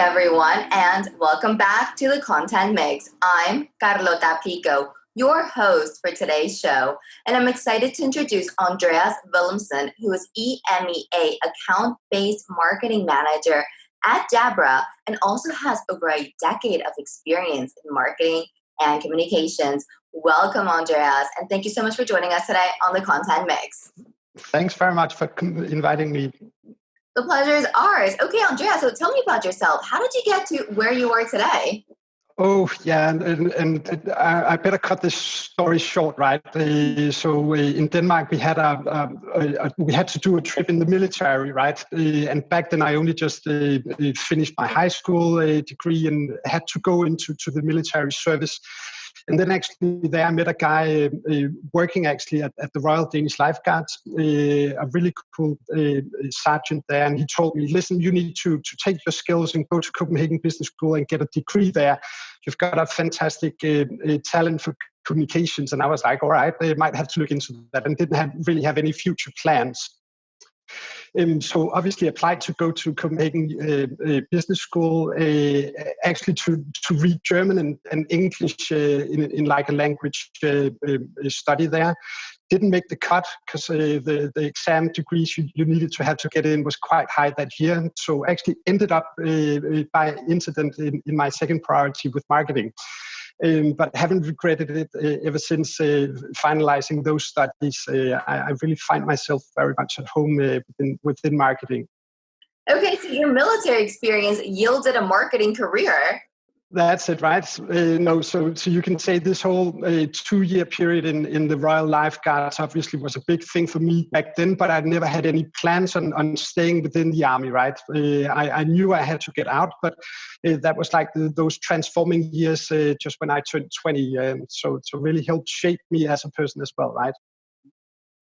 everyone, and welcome back to the Content Mix. I'm Carlota Pico, your host for today's show, and I'm excited to introduce Andreas Villumsen, who is EMEA Account-Based Marketing Manager at Jabra and also has over a decade of experience in marketing and communications. Welcome, Andreas, and thank you so much for joining us today on the Content Mix. Thanks very much for inviting me. The pleasure is ours. Okay, Andrea, so tell me about yourself. How did you get to where you are today? Oh, yeah, and I better cut this story short, right? So in Denmark, we had we had to do a trip in the military, right? And back then, I only just finished my high school degree and had to go into the military service. And then actually there I met a guy working actually at the Royal Danish Lifeguards, a really cool sergeant there. And he told me, listen, you need to take your skills and go to Copenhagen Business School and get a degree there. You've got a fantastic talent for communications. And I was like, all right, they might have to look into that, and didn't really have any future plans. So obviously applied to go to Copenhagen Business School, actually to read German and English in like a language study there. Didn't make the cut because the exam degrees you needed to have to get in was quite high that year. So actually ended up by incident in my second priority with marketing. But haven't regretted it ever since finalizing those studies. I really find myself very much at home within marketing. Okay, so your military experience yielded a marketing career. That's it, right? So you can say this whole 2-year period in the Royal Lifeguards obviously was a big thing for me back then, but I'd never had any plans on staying within the army, right? I knew I had to get out, but that was like those transforming years just when I turned 20. So really helped shape me as a person as well, right?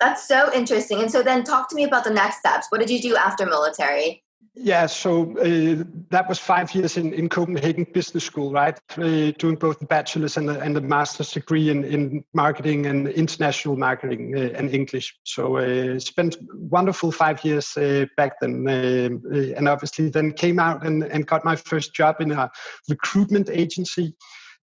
That's so interesting. And so then talk to me about the next steps. What did you do after military? Yeah, so that was 5 years in Copenhagen Business School, right? Doing both the bachelor's and the master's degree in marketing and international marketing and English. So spent wonderful 5 years back then, and obviously then came out and got my first job in a recruitment agency.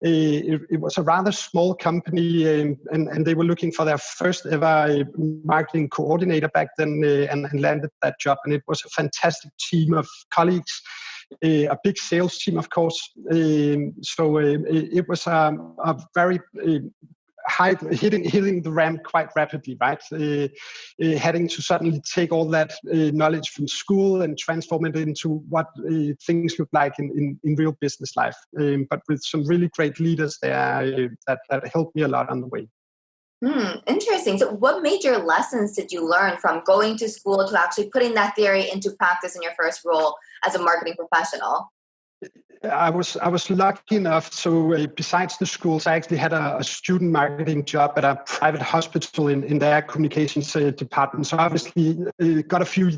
It was a rather small company, and they were looking for their first ever marketing coordinator back then, and landed that job. And it was a fantastic team of colleagues, a big sales team, of course. So it was a very hitting the ramp quite rapidly, right? Having to suddenly take all that knowledge from school and transform it into what things look like in real business life. But with some really great leaders there that helped me a lot on the way. Interesting. So what major lessons did you learn from going to school to actually putting that theory into practice in your first role as a marketing professional? I was lucky enough. So besides the schools, I actually had a student marketing job at a private hospital in their communications department. So obviously got a few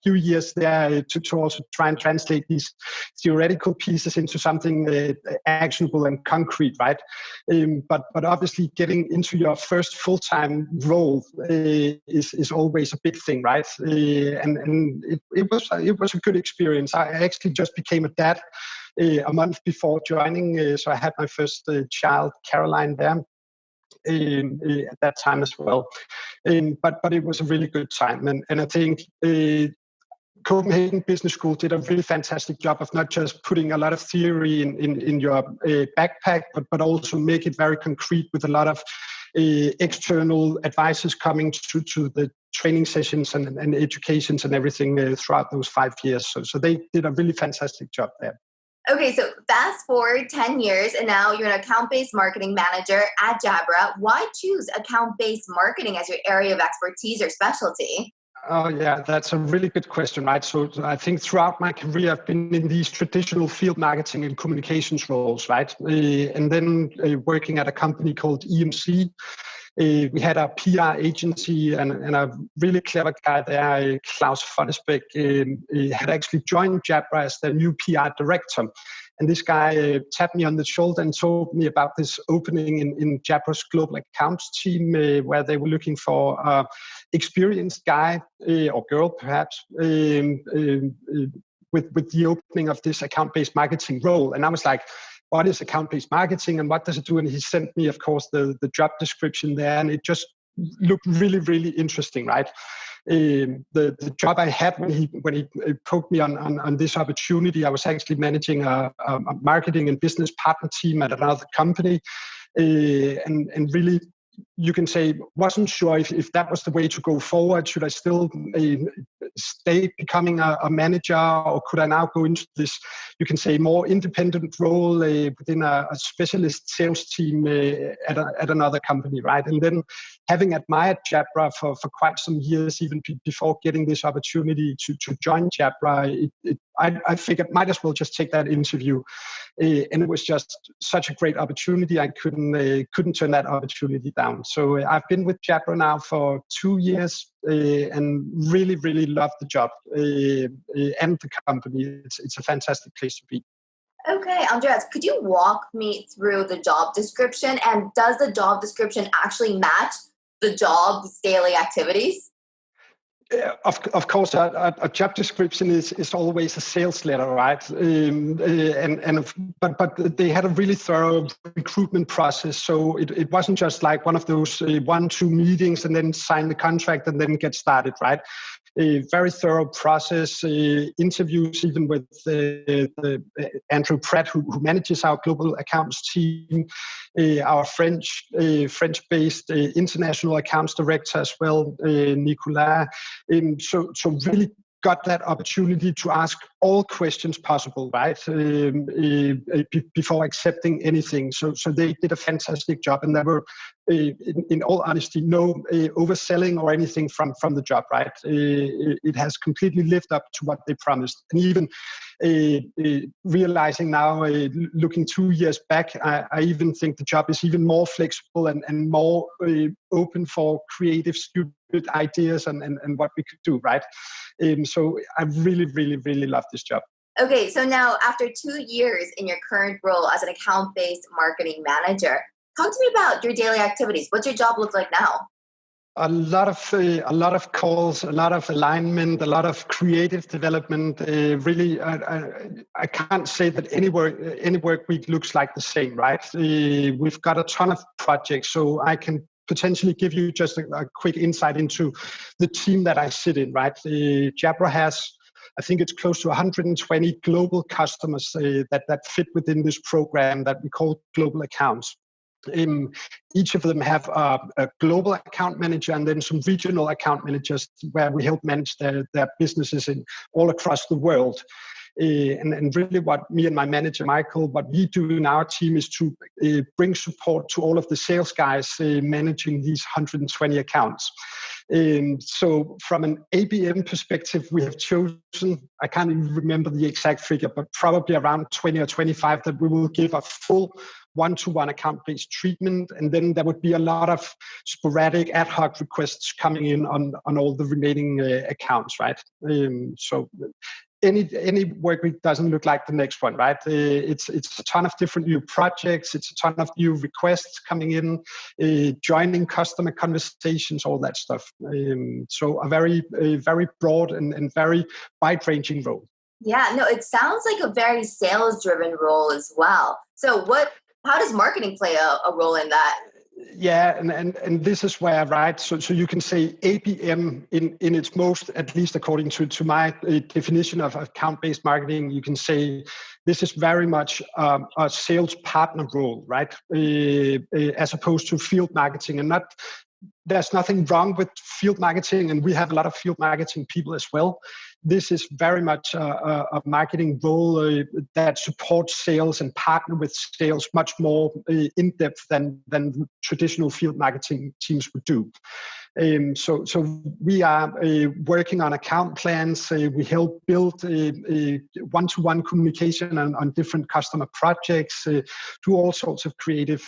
years there to also try and translate these theoretical pieces into something actionable and concrete, right? But obviously getting into your first full-time role is always a big thing, right? And it was a good experience. I actually just became a dad a month before joining, so I had my first child, Caroline, there at that time as well. But it was a really good time, and I think Copenhagen Business School did a really fantastic job of not just putting a lot of theory in your backpack, but also make it very concrete with a lot of external advisors coming to the training sessions and educations and everything throughout those 5 years. So they did a really fantastic job there. Okay, so fast forward 10 years and now you're an account-based marketing manager at Jabra. Why choose account-based marketing as your area of expertise or specialty? Oh, yeah, that's a really good question, right? So I think throughout my career, I've been in these traditional field marketing and communications roles, right? And then working at a company called EMC. We had a PR agency and a really clever guy there, Klaus Fonnesbeck, had actually joined Jabra as their new PR director. And this guy tapped me on the shoulder and told me about this opening in Jabra's global accounts team, where they were looking for an experienced guy or girl, perhaps, with the opening of this account-based marketing role. And I was like, what is account-based marketing and what does it do? And he sent me, of course, the job description there, and it just looked really, really interesting, right? The job I had when he poked me on this opportunity, I was actually managing a marketing and business partner team at another company, and really, you can say, wasn't sure if that was the way to go forward. Should I still stay becoming a manager, or could I now go into this, you can say, more independent role within a specialist sales team at another company, right? And then having admired Jabra for quite some years, even before getting this opportunity to join Jabra, I figured might as well just take that interview. And it was just such a great opportunity. I couldn't turn that opportunity down. So I've been with Jabra now for 2 years and really, really love the job and the company. It's a fantastic place to be. Okay, Andreas, could you walk me through the job description? And does the job description actually match the job's daily activities? Of course, a job description is always a sales letter, right? But they had a really thorough recruitment process, so it wasn't just like one of those 1-2 meetings and then sign the contract and then get started, right? A very thorough process, interviews even with Andrew Pratt, who manages our global accounts team, our French-based international accounts director as well, Nicolas. So really got that opportunity to ask all questions possible, right, before accepting anything. So they did a fantastic job, and there were, in all honesty, no overselling or anything from the job, right? It has completely lived up to what they promised. And even realizing now, looking 2 years back, I even think the job is even more flexible and more open for creative, stupid ideas and what we could do, right? So I really, really, really love this job. Okay, so now after 2 years in your current role as an account-based marketing manager, talk to me about your daily activities. What's your job look like now? A lot of calls, a lot of alignment, a lot of creative development. Really, I can't say that any work week looks like the same, right? We've got a ton of projects, so I can potentially give you just a quick insight into the team that I sit in, right? Jabra has, I think it's close to 120 global customers that fit within this program that we call global accounts. Each of them have a global account manager and then some regional account managers where we help manage their businesses all across the world. And really what me and my manager, Michael, what we do in our team is to bring support to all of the sales guys managing these 120 accounts. So from an ABM perspective, we have chosen, I can't even remember the exact figure, but probably around 20 or 25 that we will give a full one-to-one account-based treatment. And then there would be a lot of sporadic ad hoc requests coming in on all the remaining accounts, right? So any work week doesn't look like the next one, right? It's a ton of different new projects. It's a ton of new requests coming in, joining customer conversations, all that stuff. So a very broad and very wide-ranging role. Yeah, no, it sounds like a very sales-driven role as well. So how does marketing play a role in that? Yeah, and this is where, right, so you can say ABM in its most, at least according to my definition of account-based marketing, you can say this is very much a sales partner role, right, as opposed to field marketing. And there's nothing wrong with field marketing, and we have a lot of field marketing people as well. This is very much a marketing role that supports sales and partner with sales much more in depth than traditional field marketing teams would do. So we are working on account plans. We help build one-to-one communication on different customer projects, do all sorts of creative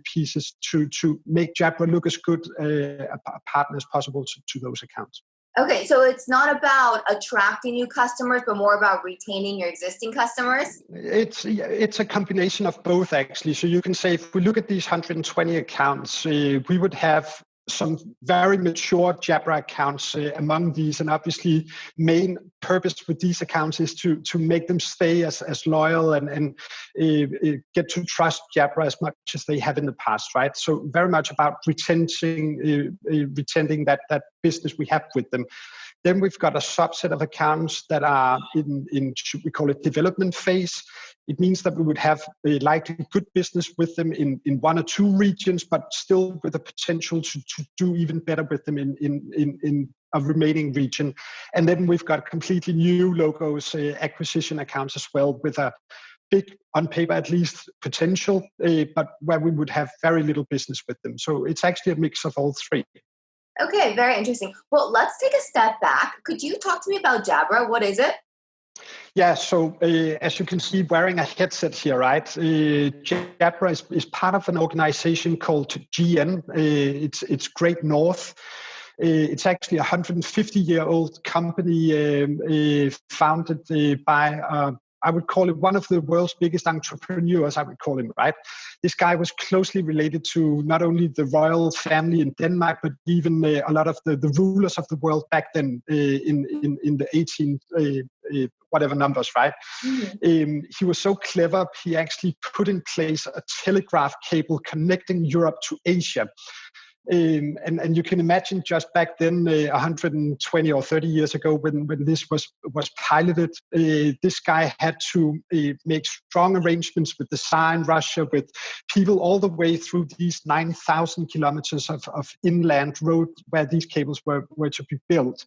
pieces to make Jabra look as good a partner as possible to those accounts. Okay, so it's not about attracting new customers, but more about retaining your existing customers? It's a combination of both, actually. So you can say if we look at these 120 accounts, we would have some very mature Jabra accounts among these, and obviously main purpose with these accounts is to make them stay as loyal and get to trust Jabra as much as they have in the past, right? So very much about retaining that business we have with them. Then we've got a subset of accounts that are in we call it development phase. It means that we would have a likely good business with them in one or two regions, but still with the potential to do even better with them in a remaining region. And then we've got completely new logos, acquisition accounts as well, with a big, on paper at least, potential, but where we would have very little business with them. So it's actually a mix of all three. Okay, very interesting. Well, let's take a step back. Could you talk to me about Jabra? What is it? Yeah, so as you can see, wearing a headset here, right? Jabra is part of an organization called GN. It's Great North. It's actually a 150-year-old company founded by I would call it one of the world's biggest entrepreneurs, I would call him, right? This guy was closely related to not only the royal family in Denmark, but even a lot of the rulers of the world back then in the 18 whatever numbers, right? Mm-hmm. He was so clever, he actually put in place a telegraph cable connecting Europe to Asia. And you can imagine just back then, 120 or 30 years ago, when this was piloted, this guy had to make strong arrangements with the Tsar in Russia, with people all the way through these 9,000 kilometers of inland road where these cables were to be built.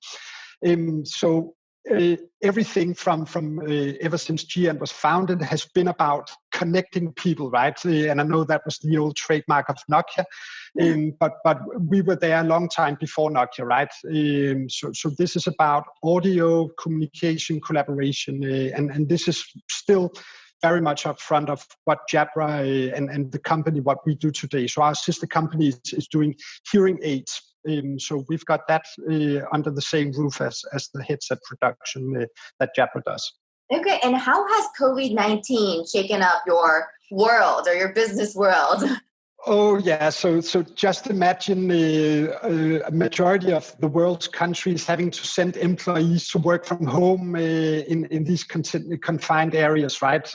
Everything from ever since GN was founded has been about connecting people, right? And I know that was the old trademark of Nokia, but we were there a long time before Nokia, right? So this is about audio, communication, collaboration, and this is still very much up front of what Jabra and the company, what we do today. So our sister company is doing hearing aids. So we've got that under the same roof as the headset production that Jabra does. Okay, and how has COVID-19 shaken up your world or your business world? Oh, yeah. So just imagine a majority of the world's countries having to send employees to work from home in these confined areas, right?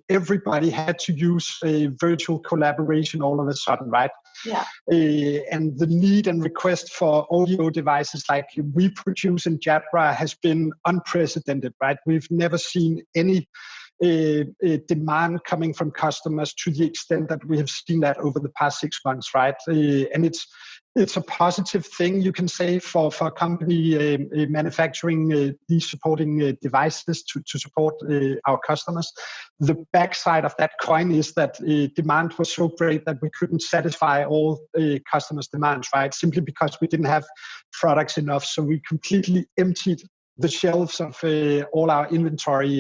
Everybody had to use virtual collaboration all of a sudden, right? Yeah. And the need and request for audio devices like we produce in Jabra has been unprecedented, right? We've never seen any demand coming from customers to the extent that we have seen that over the past 6 months, right? And it's a positive thing, you can say, for a company manufacturing these supporting devices to support our customers. The backside of that coin is that demand was so great that we couldn't satisfy all customers' demands, right? Simply because we didn't have products enough. So we completely emptied the shelves of all our inventory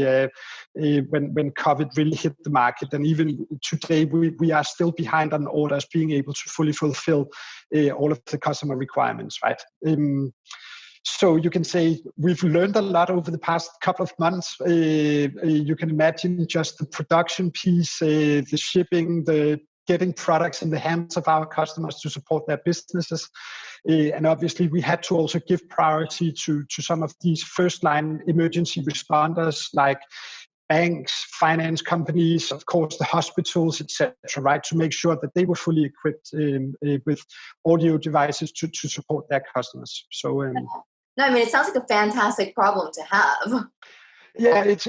when COVID really hit the market. And even today, we are still behind on orders, being able to fully fulfill all of the customer requirements, right? So you can say we've learned a lot over the past couple of months. You can imagine just the production piece, the shipping, the getting products in the hands of our customers to support their businesses. And obviously, we had to also give priority to some of these first-line emergency responders like banks, finance companies, of course, the hospitals, etc., right, to make sure that they were fully equipped with audio devices to support their customers. So, no, I mean, it sounds like a fantastic problem to have. Yeah, it's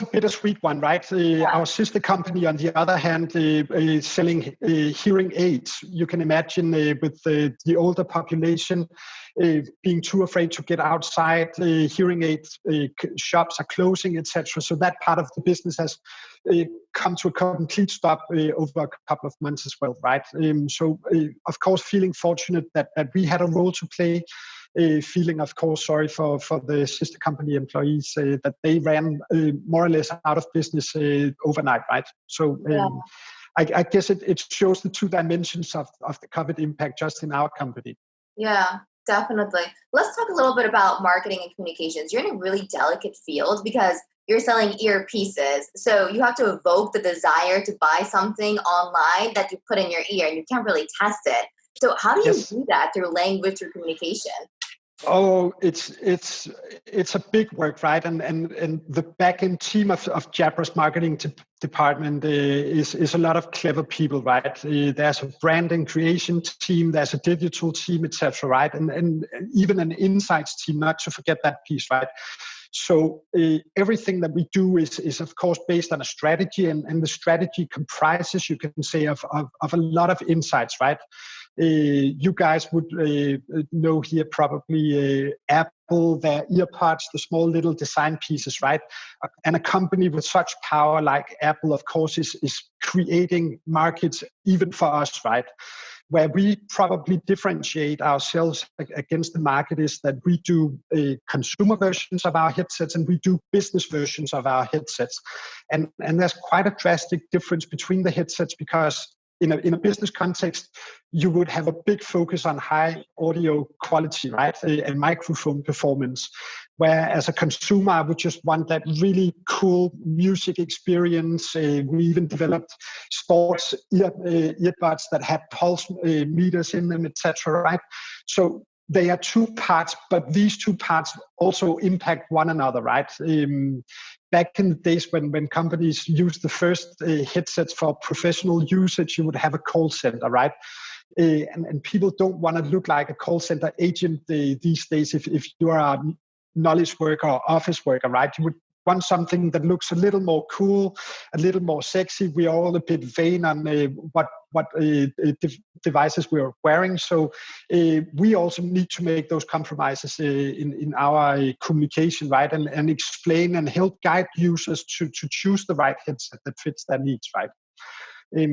a bittersweet one, right? Our sister company, on the other hand, is selling hearing aids. You can imagine with the older population being too afraid to get outside, hearing aid shops are closing, etc. So that part of the business has come to a complete stop over a couple of months as well, right? So, of course, feeling fortunate that we had a role to play. Feeling, of course, sorry for the sister company employees that they ran more or less out of business overnight, right? So I guess it shows the two dimensions of the COVID impact just in our company. Yeah, definitely. Let's talk a little bit about marketing and communications. You're in a really delicate field because you're selling earpieces. So you have to evoke the desire to buy something online that you put in your ear and you can't really test it. So how do you Yes. do that through language or communication? Oh, it's a big work, right? And the back-end team of Jabra's marketing department is a lot of clever people, right? There's a branding creation team, there's a digital team, etc., right? And even an insights team, not to forget that piece, right? So everything that we do is of course based on a strategy, and the strategy comprises, you can say, of a lot of insights, right? You guys would know here probably Apple, their earpods, the small little design pieces, right? And a company with such power like Apple, of course, is creating markets even for us, right? Where we probably differentiate ourselves against the market is that we do consumer versions of our headsets and we do business versions of our headsets. And there's quite a drastic difference between the headsets, because in a business context, you would have a big focus on high audio quality, right? And microphone performance. Where as a consumer, I would just want that really cool music experience. We even developed sports earbuds that have pulse meters in them, etc., right? So they are two parts, but these two parts also impact one another, right? Back in the days when companies used the first headsets for professional usage, you would have a call center, right? And people don't want to look like a call center agent these days. If you are a knowledge worker or office worker, right? You would want something that looks a little more cool, a little more sexy. We are all a bit vain on what devices we're wearing. So we also need to make those compromises in our communication, right? And explain and help guide users to choose the right headset that fits their needs, right?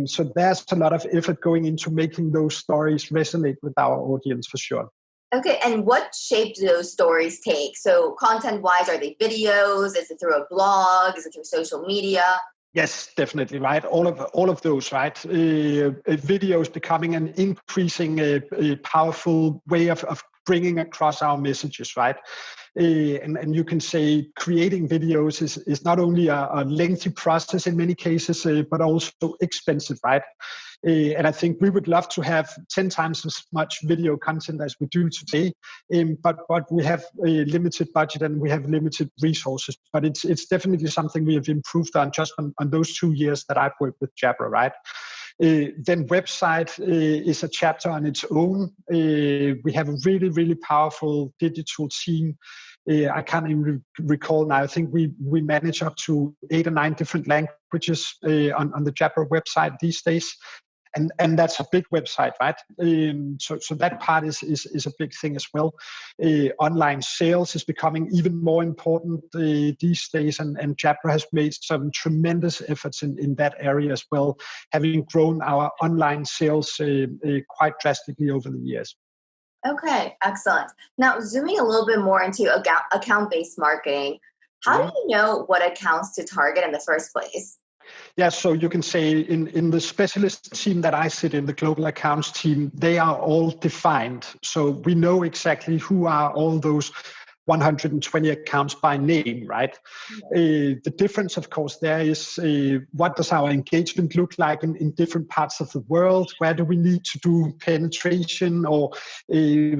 So there's a lot of effort going into making those stories resonate with our audience for sure. Okay, and what shape do those stories take? So content-wise, are they videos? Is it through a blog? Is it through social media? Yes, definitely, right. All of those, right. Video is becoming an increasing powerful way of bringing across our messages, right. And you can say creating videos is not only a lengthy process in many cases, but also expensive, right. And I think we would love to have 10 times as much video content as we do today, but we have a limited budget and we have limited resources. But it's definitely something we have improved on just on those 2 years that I've worked with Jabra, right? Then website is a chapter on its own. We have a really, really powerful digital team. I can't even recall now. I think we manage up to 8 or 9 different languages on the Jabra website these days. And that's a big website, right? So that part is a big thing as well. Online sales is becoming even more important these days, and Jabra has made some tremendous efforts in that area as well, having grown our online sales quite drastically over the years. Okay, excellent. Now, zooming a little bit more into account-based marketing, how do you know what accounts to target in the first place? Yeah, so you can say in the specialist team that I sit in, the global accounts team, they are all defined. So we know exactly who are all those 120 accounts by name, right? The difference, of course, there is what does our engagement look like in different parts of the world? Where do we need to do penetration or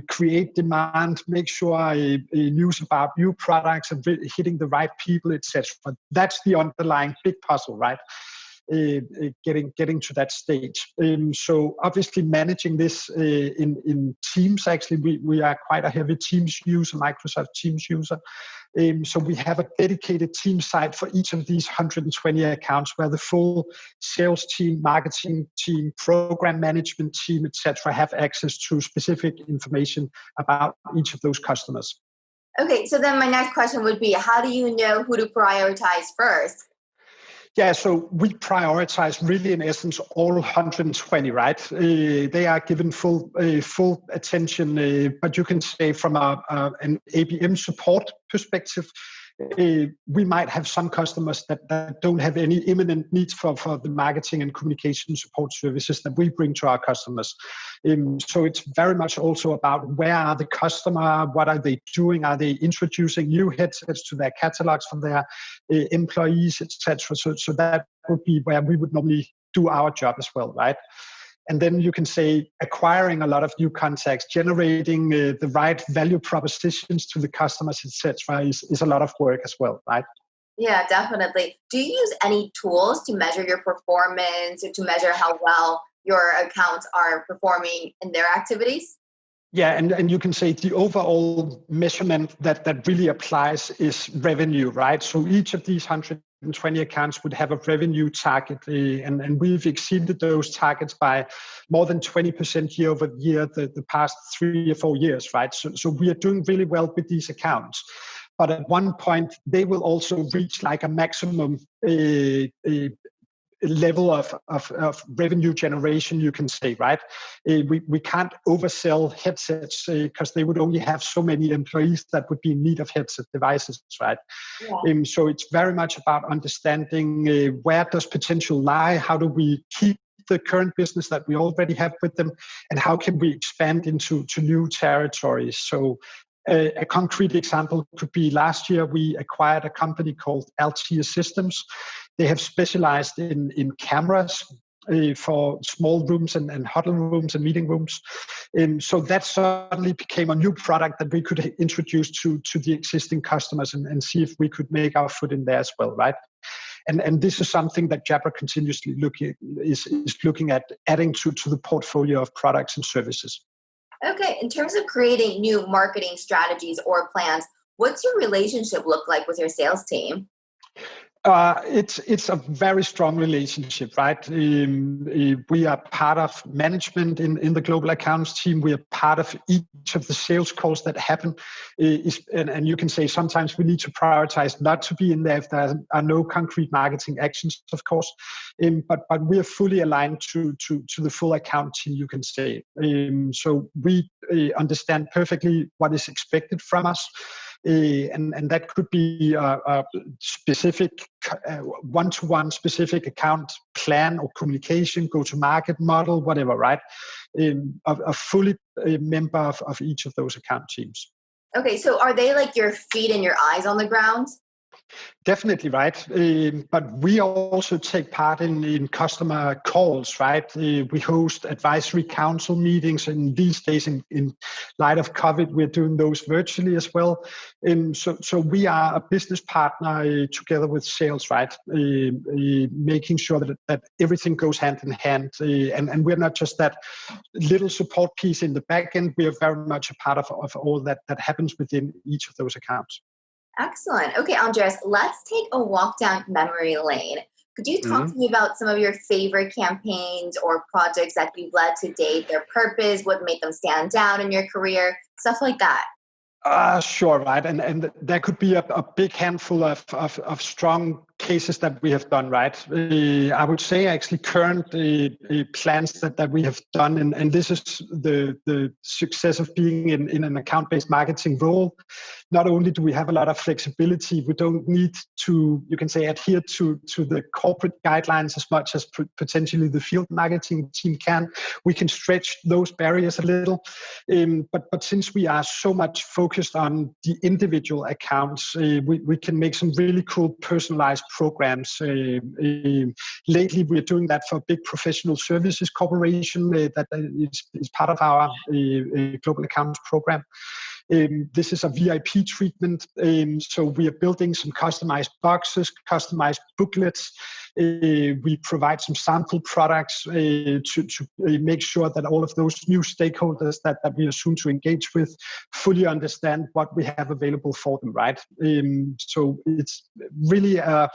create demand, make sure news about new products and hitting the right people, etc. That's the underlying big puzzle, right? Getting to that stage. So obviously managing this in Teams, actually we are quite a heavy Teams user, Microsoft Teams user. So we have a dedicated team site for each of these 120 accounts where the full sales team, marketing team, program management team, etc. have access to specific information about each of those customers. Okay, so then my next question would be, how do you know who to prioritize first? Yeah, so we prioritize really, in essence, all 120, right? They are given full attention, but you can say from an ABM support perspective, we might have some customers that don't have any imminent needs for the marketing and communication support services that we bring to our customers. So it's very much also about where are the customer, what are they doing, are they introducing new headsets to their catalogs for their employees, etc. So that would be where we would normally do our job as well, right? And then you can say acquiring a lot of new contacts, generating the right value propositions to the customers, etc., is a lot of work as well, right? Yeah, definitely. Do you use any tools to measure your performance or to measure how well your accounts are performing in their activities? Yeah, and you can say the overall measurement that really applies is revenue, right? So each of these 120 accounts would have a revenue target, and we've exceeded those targets by more than 20% year over year the past 3 or 4 years, right? So we are doing really well with these accounts. But at one point, they will also reach like a maximum level of revenue generation, you can say, right? We can't oversell headsets because they would only have so many employees that would be in need of headset devices, right? Yeah. So it's very much about understanding where does potential lie, how do we keep the current business that we already have with them, and how can we expand into new territories. So a concrete example could be last year we acquired a company called Altia Systems. They have specialized in cameras for small rooms and huddle rooms and meeting rooms. So that suddenly became a new product that we could introduce to the existing customers and see if we could make our foot in there as well, right? And this is something that Jabra continuously is looking at adding to the portfolio of products and services. Okay, in terms of creating new marketing strategies or plans, what's your relationship look like with your sales team? It's a very strong relationship, right? We are part of management in the global accounts team. We are part of each of the sales calls that happen. And you can say sometimes we need to prioritize not to be in there if there are no concrete marketing actions, of course. But we are fully aligned to the full account team, you can say. So we understand perfectly what is expected from us. And that could be a specific one-to-one specific account plan or communication, go-to-market model, whatever, right? A fully member of each of those account teams. Okay, so are they like your feet and your eyes on the ground? Definitely, right. But we also take part in customer calls, right? We host advisory council meetings, and these days, in light of COVID, we're doing those virtually as well. So we are a business partner together with sales, right? Making sure that everything goes hand in hand. And we're not just that little support piece in the back end. We are very much a part of all that happens within each of those accounts. Excellent. Okay, Andreas, let's take a walk down memory lane. Could you talk to me about some of your favorite campaigns or projects that you've led to date, their purpose, what made them stand out in your career, stuff like that? Sure, right. And there could be a big handful of strong cases that we have done, right? I would say actually current plans that we have done, and this is the success of being in an account-based marketing role. Not only do we have a lot of flexibility, we don't need to, you can say, adhere to the corporate guidelines as much as potentially the field marketing team can. We can stretch those barriers a little. But since we are so much focused on the individual accounts, we can make some really cool personalized programs. Lately, we're doing that for a big professional services corporation that is part of our global accounts program. This is a VIP treatment. So we are building some customized boxes, customized booklets. We provide some sample products to make sure that all of those new stakeholders that we are soon to engage with fully understand what we have available for them, right? So it's really a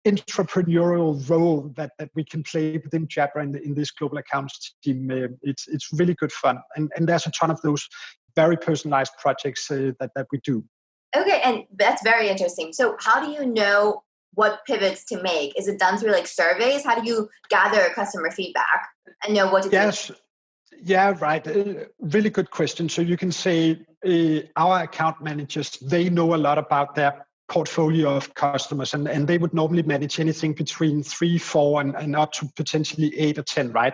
entrepreneurial role that we can play within Jabra in this global accounts team. It's really good fun. And there's a ton of those very personalized projects that we do. Okay, and that's very interesting. So how do you know what pivots to make? Is it done through like surveys? How do you gather customer feedback and know what to do? Yes. Yeah, right. Really good question. So you can say our account managers, they know a lot about their portfolio of customers, and they would normally manage anything between 3, 4, and up to potentially 8 or 10, right?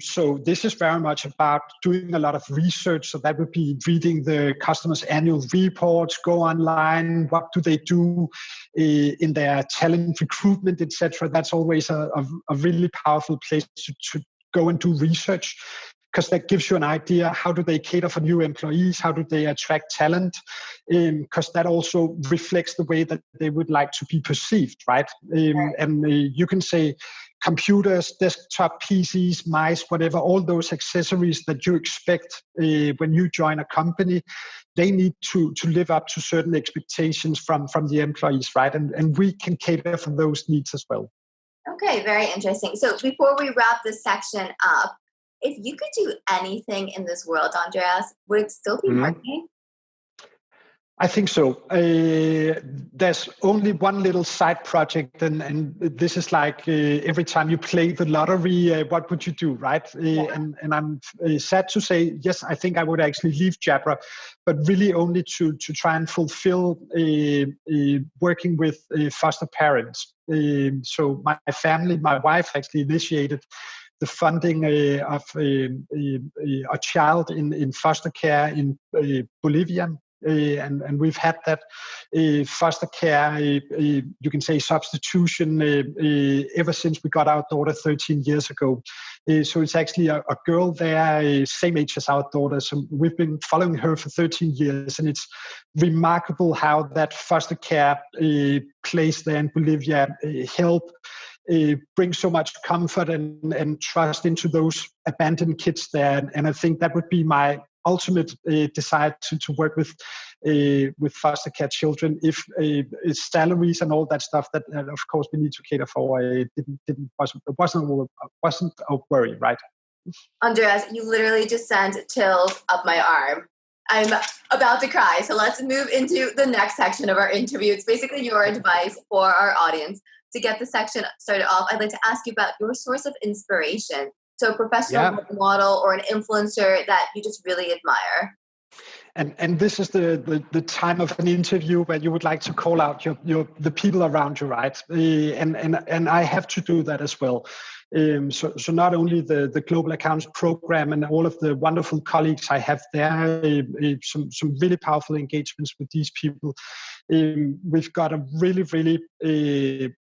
So this is very much about doing a lot of research. So that would be reading the customers' annual reports, go online, what do they do in their talent recruitment, etc. That's always a really powerful place to go and do research, because that gives you an idea, how do they cater for new employees, how do they attract talent, because that also reflects the way that they would like to be perceived, right? And you can say computers, desktop PCs, mice, whatever, all those accessories that you expect when you join a company, they need to live up to certain expectations from the employees, right? And we can cater for those needs as well. Okay, very interesting. So before we wrap this section up, if you could do anything in this world, Andreas, would it still be marketing? I think so. There's only one little side project, and this is like every time you play the lottery, what would you do, right? And I'm sad to say, yes, I think I would actually leave Jabra, but really only to try and fulfill working with foster parents. So my family, my wife actually initiated the funding of a child in foster care in Bolivia. And we've had that foster care, you can say substitution, ever since we got our daughter 13 years ago. So it's actually a girl there, same age as our daughter. So we've been following her for 13 years. And it's remarkable how that foster care place there in Bolivia help bring so much comfort and trust into those abandoned kids there. And I think that would be my ultimate desire to work with foster care children. If salaries and all that stuff that of course we need to cater for, wasn't a worry, right? Andreas, you literally just sent chills up my arm. I'm about to cry. So let's move into the next section of our interview. It's basically your advice for our audience. To get the section started off, I'd like to ask you about your source of inspiration. So a professional model or an influencer that you just really admire. And this is the time of an interview where you would like to call out the people around you, right? And I have to do that as well. So not only the Global Accounts program and all of the wonderful colleagues I have there, some really powerful engagements with these people. We've got a really, really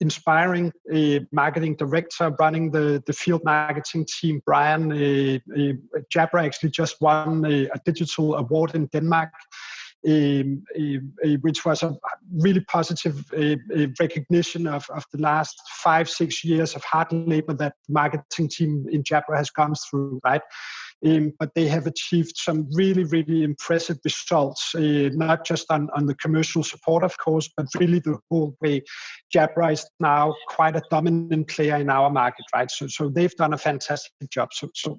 inspiring marketing director running the field marketing team, Brian. Jabra actually just won a digital award in Denmark, which was a really positive recognition of the last 5-6 years of hard labor that the marketing team in Jabra has gone through, right? But they have achieved some really, really impressive results, not just on the commercial support, of course, but really the whole way. Jabra is now quite a dominant player in our market, right? So they've done a fantastic job. So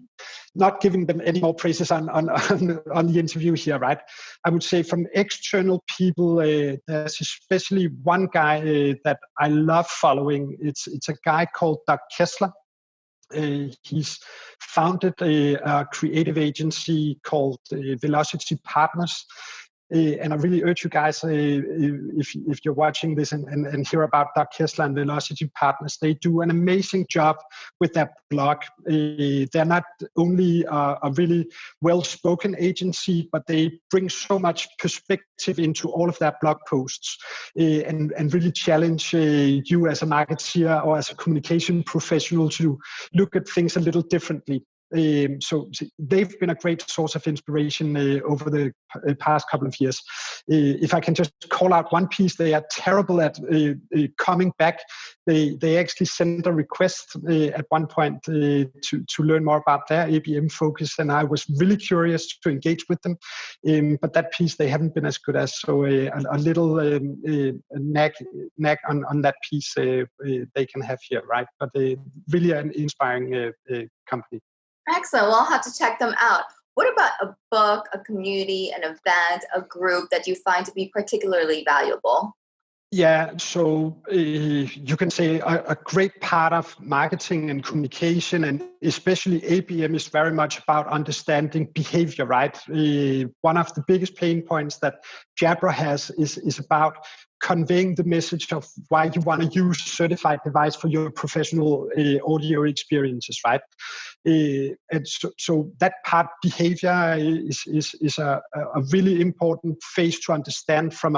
not giving them any more praises on the interview here, right? I would say from external people, there's especially one guy that I love following. It's a guy called Doug Kessler. He's founded a creative agency called Velocity Partners. And I really urge you guys, if you're watching this and hear about Doug Kessler and Velocity Partners, they do an amazing job with their blog. They're not only a really well-spoken agency, but they bring so much perspective into all of their blog posts and really challenge you as a marketeer or as a communication professional to look at things a little differently. So they've been a great source of inspiration over the past couple of years. If I can just call out one piece, they are terrible at coming back. They actually sent a request at one point to learn more about their ABM focus, and I was really curious to engage with them. But that piece they haven't been as good as. So a little knack on that piece they can have here, right? But really an inspiring company. Excellent. Well, I'll have to check them out. What about a book, a community, an event, a group that you find to be particularly valuable? Yeah, so you can say a great part of marketing and communication, and especially ABM, is very much about understanding behavior, right? One of the biggest pain points that Jabra has is about conveying the message of why you want to use a certified device for your professional audio experiences, right? And so that part, behavior, is a really important phase to understand from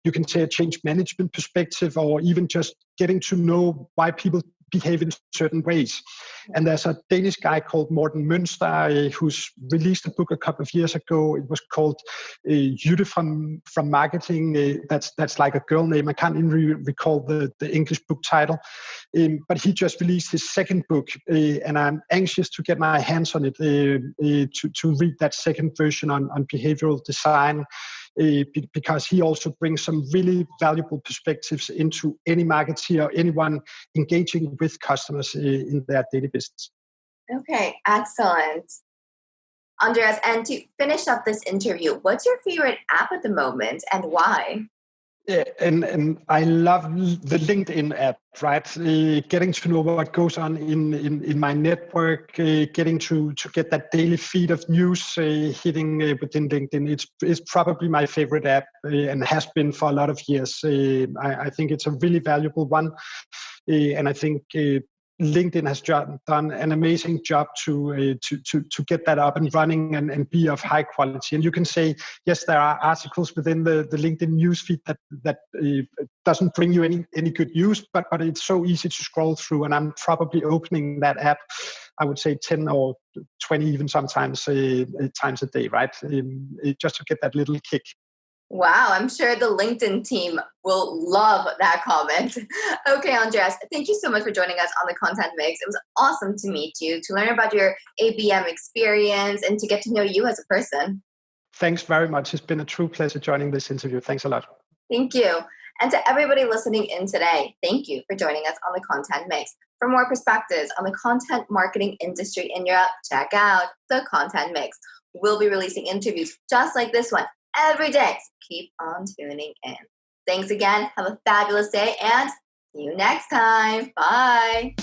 you can say a change management perspective, or even just getting to know why people behave in certain ways. And there's a Danish guy called Morten Mønster who's released a book a couple of years ago. It was called Jytte from Marketing. That's like a girl name. I can't even recall the English book title. But he just released his second book, and I'm anxious to get my hands on it to read that second version on behavioral design. Because he also brings some really valuable perspectives into any marketer or anyone engaging with customers in their daily business. Okay, excellent. Andreas, and to finish up this interview, what's your favorite app at the moment and why? Yeah, and I love the LinkedIn app, right? Getting to know what goes on in my network, getting to get that daily feed of news hitting within LinkedIn. It's probably my favorite app and has been for a lot of years. I think it's a really valuable one, and I think LinkedIn has done an amazing job to get that up and running and be of high quality. And you can say, yes, there are articles within the LinkedIn newsfeed that doesn't bring you any good news, but it's so easy to scroll through. And I'm probably opening that app, I would say 10 or 20 even sometimes times a day, right? Just to get that little kick. Wow, I'm sure the LinkedIn team will love that comment. Okay, Andreas, thank you so much for joining us on the Content Mix. It was awesome to meet you, to learn about your ABM experience, and to get to know you as a person. Thanks very much. It's been a true pleasure joining this interview. Thanks a lot. Thank you. And to everybody listening in today, thank you for joining us on the Content Mix. For more perspectives on the content marketing industry in Europe, check out the Content Mix. We'll be releasing interviews just like this one every day. So keep on tuning in. Thanks again. Have a fabulous day and see you next time. Bye.